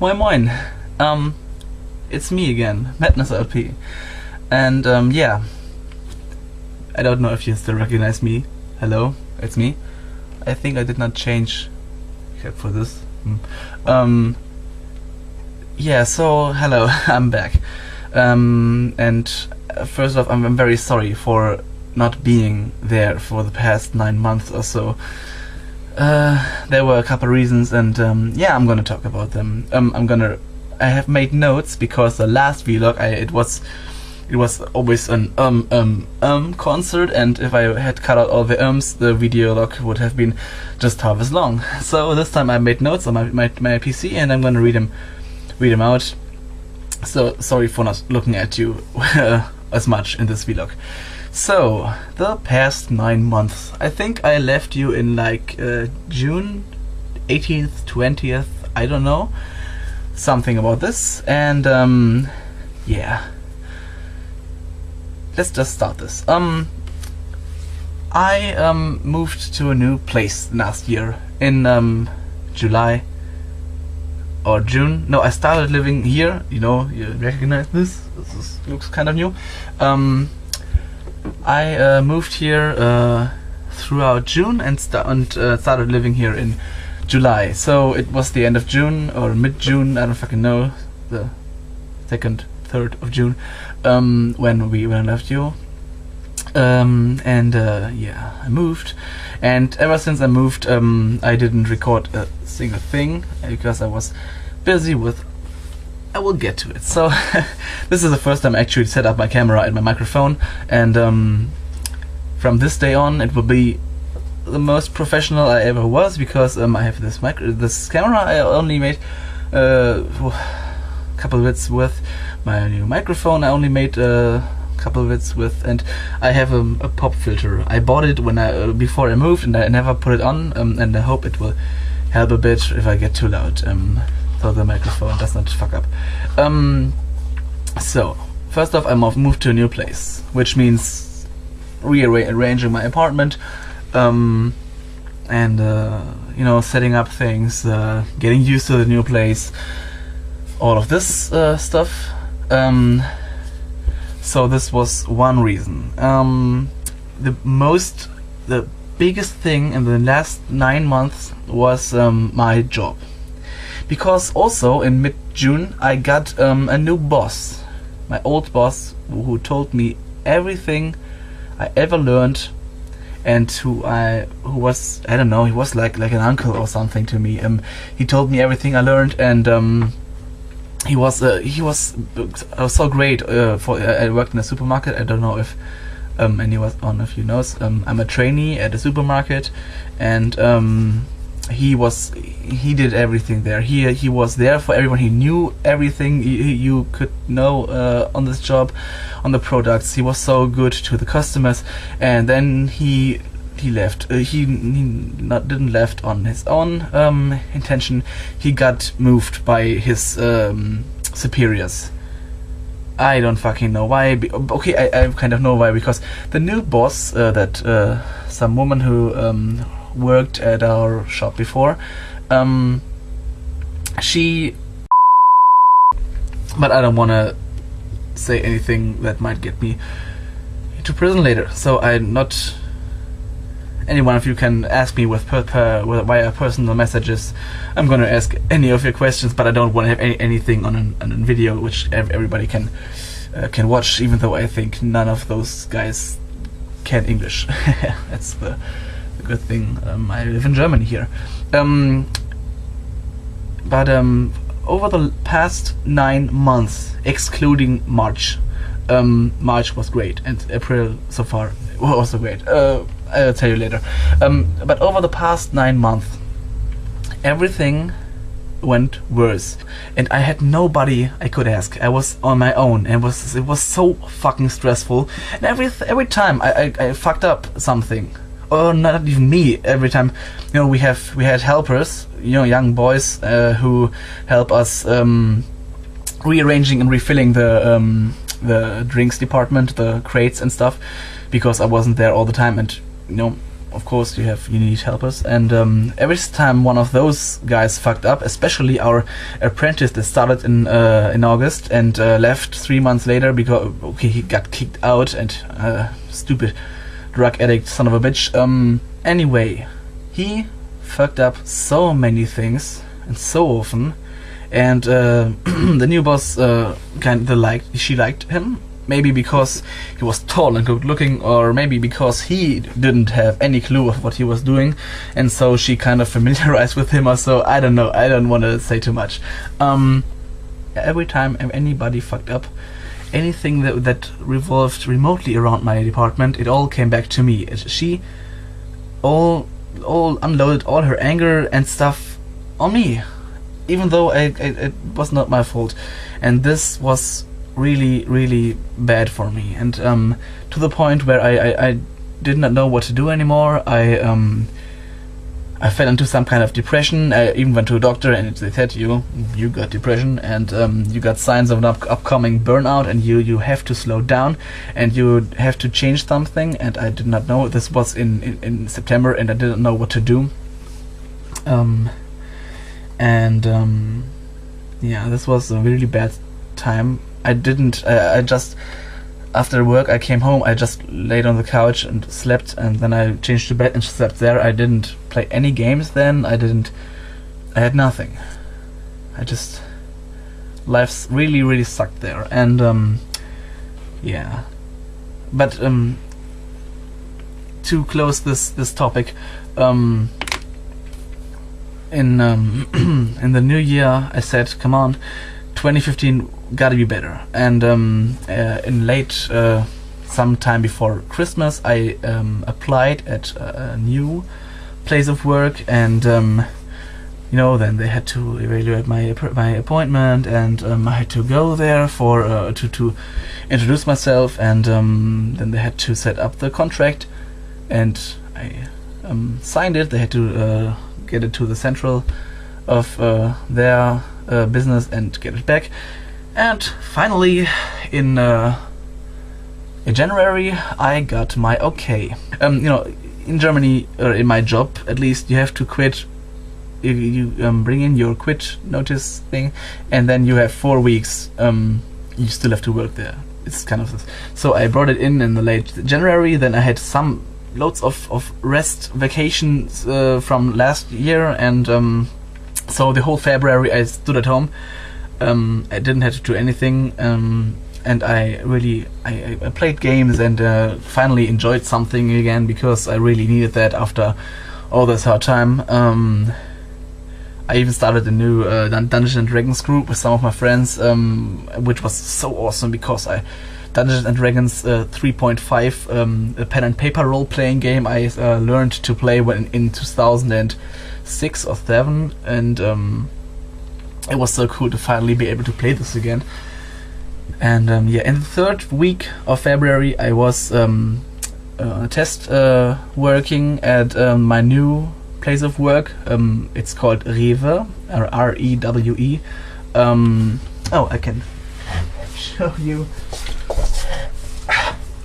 Moin moin. It's me again, Mattness LP. And yeah, I don't know if you still recognize me. Hello, it's me. I think I did not change, except for this. Yeah, so hello, I'm back. And first off, I'm very sorry for not being there for the past 9 months or so. There were a couple reasons, and yeah, I'm gonna talk about them. I have made notes because the last vlog it was always an concert, and if I had cut out all the the video log would have been just half as long. So this time I made notes on my PC, and I'm gonna read them out. So sorry for not looking at you as much in this vlog. So the past 9 months, I think I left you in like June 18th, 20th, I don't know, something about this. And yeah, let's just start this. I moved to a new place last year in July or June. No, I started living here. You know, you recognize this? This looks kind of new. I moved here throughout June and started living here in July. So it was the end of June or mid-June, I don't fucking know, the 2nd, 3rd of June, when I left you. Yeah, I moved, and ever since I moved, I didn't record a single thing because I was busy with. I will get to it. So this is the first time I actually set up my camera and my microphone, and from this day on it will be the most professional I ever was, because I have this camera. I only made a couple of bits with my new microphone. I only made a couple of bits with, and I have a pop filter. I bought it when before I moved, and I never put it on, and I hope it will help a bit if I get too loud. So the microphone does not fuck up. So first off, I moved to a new place, which means rearranging my apartment, and you know, setting up things, getting used to the new place, all of this stuff. So this was one reason. The biggest thing in the last 9 months was my job. Because also in mid-June I got a new boss, my old boss, who told me everything I ever learned, and who was, I don't know, he was like an uncle or something to me. He told me everything I learned, and he was so great. I worked in a supermarket. I don't know if anyone of you knows. I'm a trainee at a supermarket, and he did everything there. He was there for everyone. He knew everything you could know on this job, on the products. He was so good to the customers, and then he left. He didn't left on his own intention. He got moved by his superiors. I don't fucking know why. Okay, I kind of know why, because the new boss, some woman who worked at our shop before, she, but I don't want to say anything that might get me into prison later, so I'm not. Any one of you can ask me via personal messages. I'm gonna ask any of your questions, but I don't want to have anything on a video which everybody can watch, even though I think none of those guys can English. That's the good thing. I live in Germany here. But over the past 9 months, excluding March, March was great, and April so far was also great. I'll tell you later. But over the past 9 months, everything went worse, and I had nobody I could ask. I was on my own, and it was so fucking stressful. And every time I fucked up something, or not even me. Every time, you know, we had helpers, you know, young boys who help us rearranging and refilling the drinks department, the crates and stuff, because I wasn't there all the time, and you know, of course you need helpers, and every time one of those guys fucked up, especially our apprentice that started in August and left 3 months later because he got kicked out, and stupid drug addict son of a bitch. Anyway, he fucked up so many things and so often, and the new boss she liked him. Maybe because he was tall and good looking, or maybe because he didn't have any clue of what he was doing, and so she kind of familiarized with him or so. I don't know, I don't want to say too much. Every time anybody fucked up, anything that revolved remotely around my department, it all came back to me. She all unloaded all her anger and stuff on me, even though it was not my fault. And this was really, really bad for me, and to the point where I did not know what to do anymore. I fell into some kind of depression. I even went to a doctor, and they said you got depression, and you got signs of an upcoming burnout, and you have to slow down, and you have to change something. And I did not know. This was in September, and I didn't know what to do. Yeah, this was a really bad time. I just, after work I came home, I just laid on the couch and slept, and then I changed to bed and slept there. I didn't play any games then. I had nothing. Life's really, really sucked there. And yeah. But to close this topic, in the new year I said, come on, 2015 gotta be better. And in late sometime before Christmas, I applied at a new place of work, and then they had to evaluate my appointment, and I had to go there for to introduce myself, and then they had to set up the contract, and I signed it. They had to get it to the central of their business and get it back. And finally, in January, I got my okay. In Germany, or in my job at least, you have to quit. You bring in your quit notice thing, and then you have 4 weeks. You still have to work there. It's kind of this. So I brought it in the late January. Then I had loads of rest vacations from last year, and so the whole February I stood at home. I didn't have to do anything, and I played games, and finally enjoyed something again, because I really needed that after all this hard time. I even started a new Dungeons and Dragons group with some of my friends, which was so awesome, because Dungeons and Dragons 3.5, a pen and paper role-playing game I learned to play in 2006 or 7, and it was so cool to finally be able to play this again. And yeah, in the third week of February, I was on a test working at my new place of work. It's called Rewe, or R-E-W-E. Oh, I can show you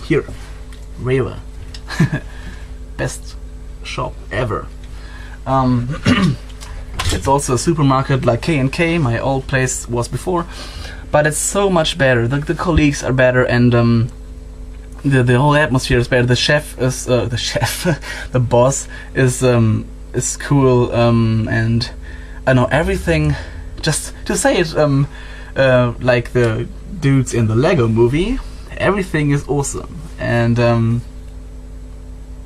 here. Rewe. Best shop ever. It's also a supermarket like K&K, my old place was before, but it's so much better. The colleagues are better, and the whole atmosphere is better. The chef is the boss is cool, and I know everything. Just to say it, like the dudes in the Lego movie, everything is awesome, and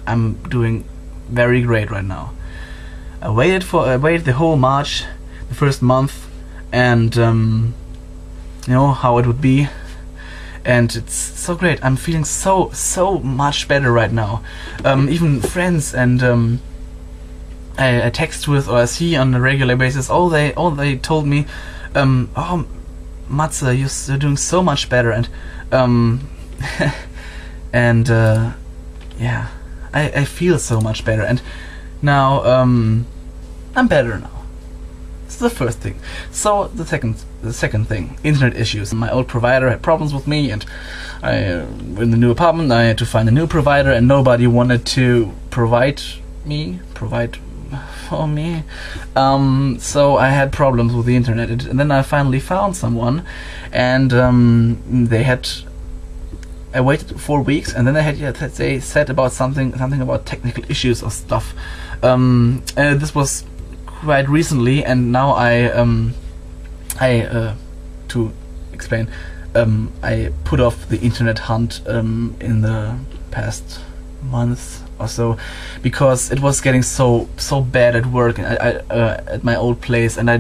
I'm doing very great right now. I waited the whole March, the first month, and how it would be, and it's so great. I'm feeling so much better right now. Even friends and I text with, or I see on a regular basis, all they told me, oh, Matze, you're doing so much better, and and yeah, I feel so much better, and now I'm better now. That's the first thing. So the second thing, internet issues. My old provider had problems with me, and in the new apartment I had to find a new provider, and nobody wanted to provide for me. So I had problems with the internet, and then I finally found someone, and I waited 4 weeks, and then they said about something about technical issues or stuff. This was quite recently, and now to explain, I put off the internet hunt in the past month or so, because it was getting so bad at work and at my old place, and I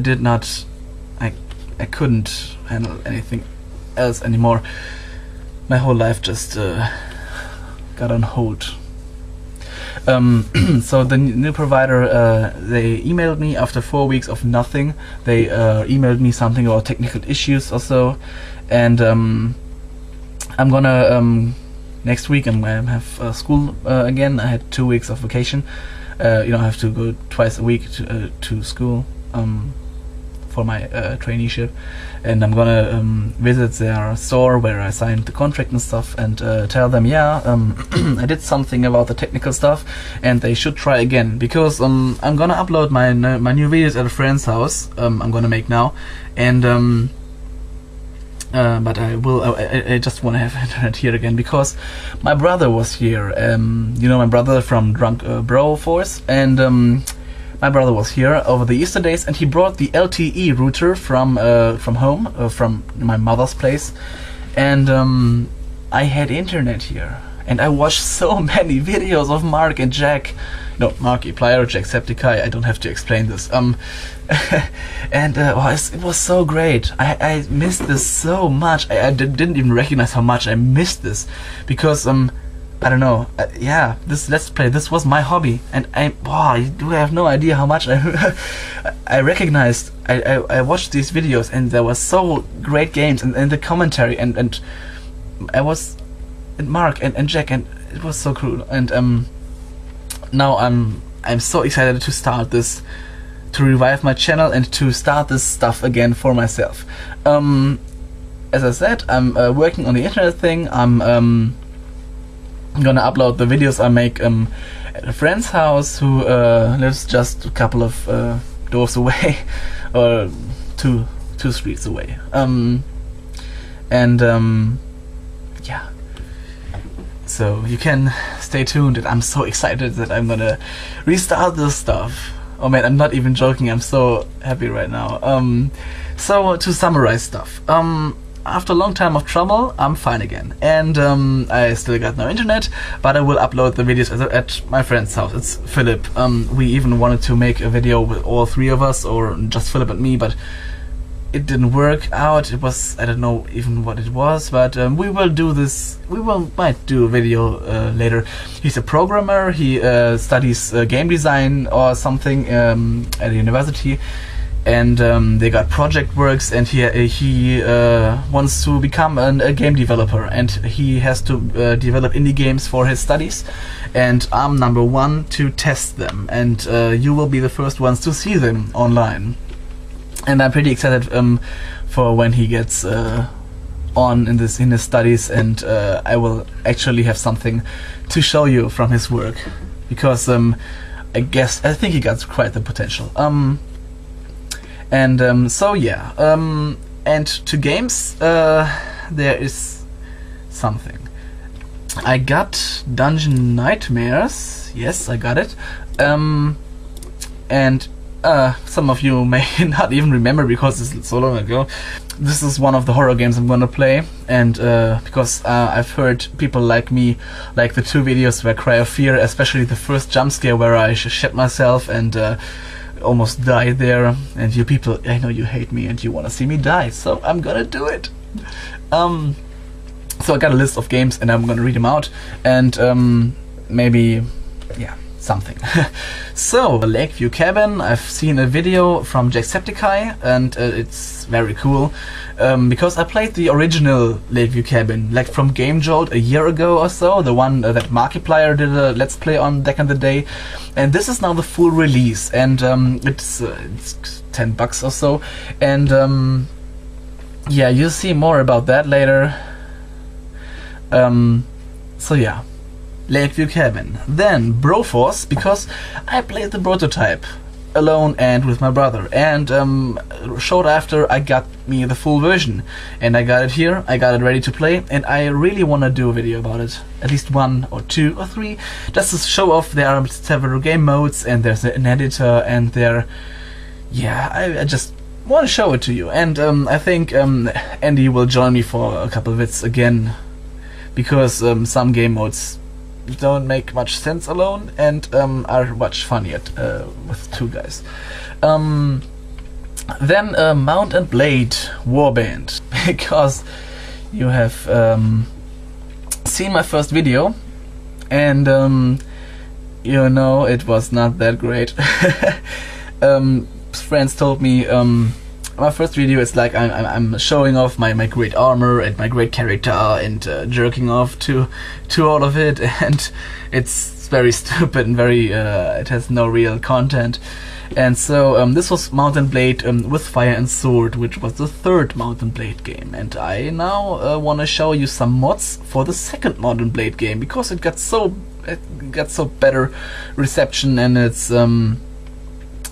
couldn't handle anything else anymore. My whole life just got on hold. So the new provider, they emailed me after 4 weeks of nothing. They emailed me something about technical issues or so, and I'm gonna next week I'm gonna have school again. I had 2 weeks of vacation. I have to go twice a week to school for my traineeship, and I'm gonna visit their store where I signed the contract and stuff, and tell them, I did something about the technical stuff, and they should try again, because I'm gonna upload my new videos at a friend's house. I'm gonna make now, and but I just want to have internet here again, because my brother was here. My brother from Drunk Bro Force, and my brother was here over the Easter days, and he brought the LTE router from home, from my mother's place, and I had internet here, and I watched so many videos of Mark and Jack. No, Markiplier, Jacksepticeye, I don't have to explain this. And it was so great. I missed this so much. I didn't even recognize how much I missed this, because I don't know. This Let's Play, this was my hobby, and I have no idea how much I recognized. I watched these videos, and there were so great games, and the commentary, and I was and Mark and Jack, and it was so cool. And now I'm so excited to start this, to revive my channel, and to start this stuff again for myself. As I said, I'm working on the internet thing. I'm gonna upload the videos I make at a friend's house who lives just a couple of doors away, or two streets away. So you can stay tuned, and I'm so excited that I'm gonna restart this stuff. Oh man, I'm not even joking, I'm so happy right now. So to summarize stuff, after a long time of trouble, I'm fine again, and I still got no internet, but I will upload the videos at my friend's house. It's Philip. We even wanted to make a video with all three of us, or just Philip and me, but it didn't work out. It was, I don't know even what it was, but we will do this. Might do a video later. He's a programmer. He studies game design or something at a university, and they got project works, and he wants to become a game developer, and he has to develop indie games for his studies, and I'm number one to test them, and you will be the first ones to see them online. And I'm pretty excited for when he gets on in his studies, and I will actually have something to show you from his work, because I think he got quite the potential. And to games, there is something. I got Dungeon Nightmares. Yes, I got it. And some of you may not even remember, because it's so long ago. This is one of the horror games I'm gonna play, and because I've heard people like me like the 2 videos where Cry of Fear, especially the first jump scare where I shit myself and almost died there, and you people, I know you hate me and you want to see me die, so I'm gonna do it. So I got a list of games, and I'm gonna read them out, and maybe, something. So, Lakeview Cabin, I've seen a video from Jacksepticeye, and it's very cool, because I played the original Lakeview Cabin, like from Game Jolt a year ago or so, the one that Markiplier did a Let's Play on back in the day, and this is now the full release, and it's $10 or so, and yeah, you'll see more about that later. So yeah, Lakeview Cabin. Then Broforce, because I played the prototype alone and with my brother, and short after I got me the full version, and I got it here, I got it ready to play, and I really want to do a video about it, at least 1 or 2 or 3, just to show off. There are several game modes, and there's an editor, and yeah, I just want to show it to you, and I think Andy will join me for a couple of bits again, because some game modes don't make much sense alone, and are much funnier with 2 guys. Then Mount and Blade Warband, because you have seen my first video, and you know it was not that great. Friends told me my first video is like I'm showing off my great armor and my great character, and jerking off to all of it, and it's very stupid and very it has no real content. And so this was Mount and Blade with Fire and Sword, which was the 3rd Mount and Blade game, and I now want to show you some mods for the 2nd Mount and Blade game, because it got so better reception, and it's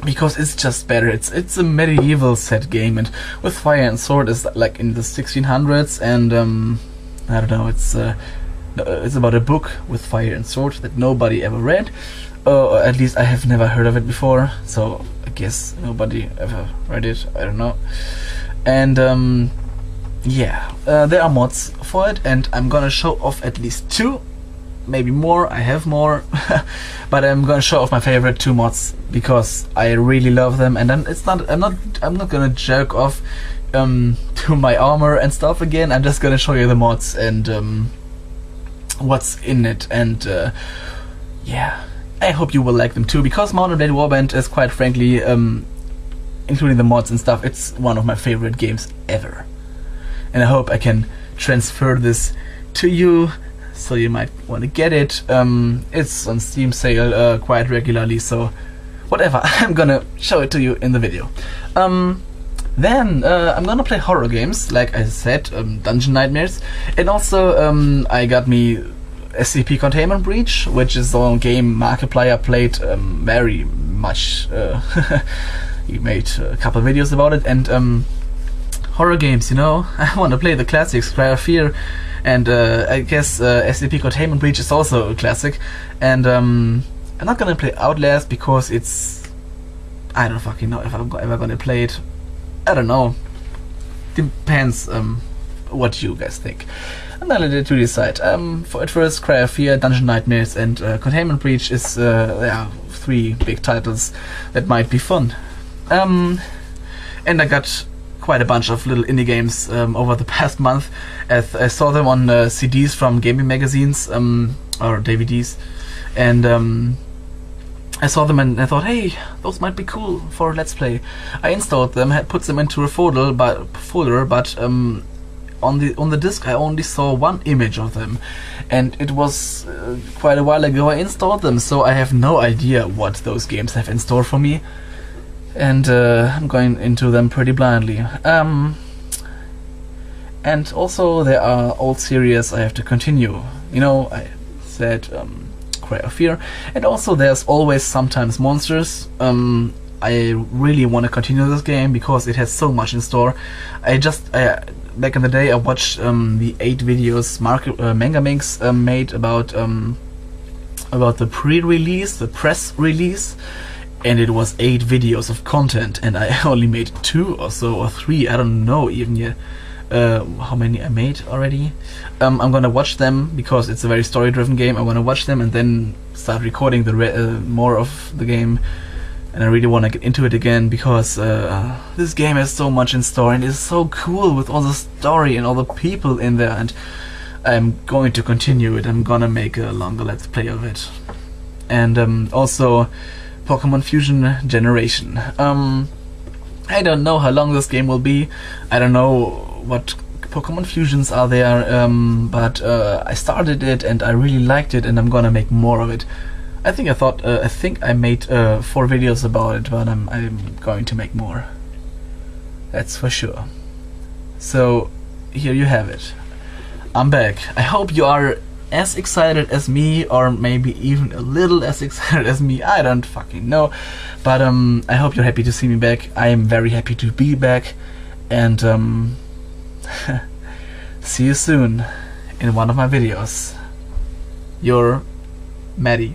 because it's just better. It's a medieval set game, and with Fire and Sword is like in the 1600s, and I don't know, it's about a book with fire and sword that nobody ever read, or at least I have never heard of it before, so I guess nobody ever read it, I don't know. And yeah, there are mods for it, and I'm gonna show off at least 2, maybe more. I have more, but I'm gonna show off my favorite 2 mods because I really love them. And then I'm not gonna jerk off to my armor and stuff again. I'm just gonna show you the mods and what's in it, and yeah, I hope you will like them too, because Mount and Blade Warband is, quite frankly, including the mods and stuff, it's one of my favorite games ever, and I hope I can transfer this to you, so you might want to get it. It's on Steam sale quite regularly, so whatever, I'm gonna show it to you in the video. Then I'm gonna play horror games, like I said, Dungeon Nightmares, and also I got me SCP Containment Breach, which is a game Markiplier played very much. He made a couple of videos about it, and horror games, you know, I want to play the classics, Cry of Fear, and I guess SCP Containment Breach is also a classic, and I'm not gonna play Outlast because it's, I don't fucking know if I'm ever gonna play it. I don't know. Depends what you guys think. I'm gonna let it to decide. At first, Cry of Fear, Dungeon Nightmares, and Containment Breach is yeah, 3 big titles that might be fun. And I got quite a bunch of little indie games over the past month. As I saw them on CDs from gaming magazines or DVDs, and I saw them and I thought, hey, those might be cool for a Let's Play. I installed them, had put them into a folder, but on the disc I only saw 1 image of them, and it was quite a while ago I installed them, so I have no idea what those games have in store for me, and I'm going into them pretty blindly. And also there are old series I have to continue. You know, I said Cry of Fear, and also there's Always Sometimes Monsters. I really want to continue this game because it has so much in store. Back in the day I watched the 8 videos Manga Minx made about the pre-release, the press release, and it was 8 videos of content, and I only made 2 or so, or 3, I don't know even yet how many I made already. I'm gonna watch them because it's a very story-driven game. I'm gonna watch them and then start recording the more of the game, and I really want to get into it again because this game has so much in store and is so cool with all the story and all the people in there, and I'm going to continue it. I'm gonna make a longer Let's Play of it. And also Pokemon Fusion Generation. I don't know how long this game will be. I don't know what Pokemon Fusions are there, but I started it and I really liked it, and I'm gonna make more of it. I think I made 4 videos about it, but I'm going to make more. That's for sure. So here you have it. I'm back. I hope you are as excited as me, or maybe even a little as excited as me. I don't fucking know, but I hope you're happy to see me back. I am very happy to be back, and see you soon in one of my videos. Your Maddie.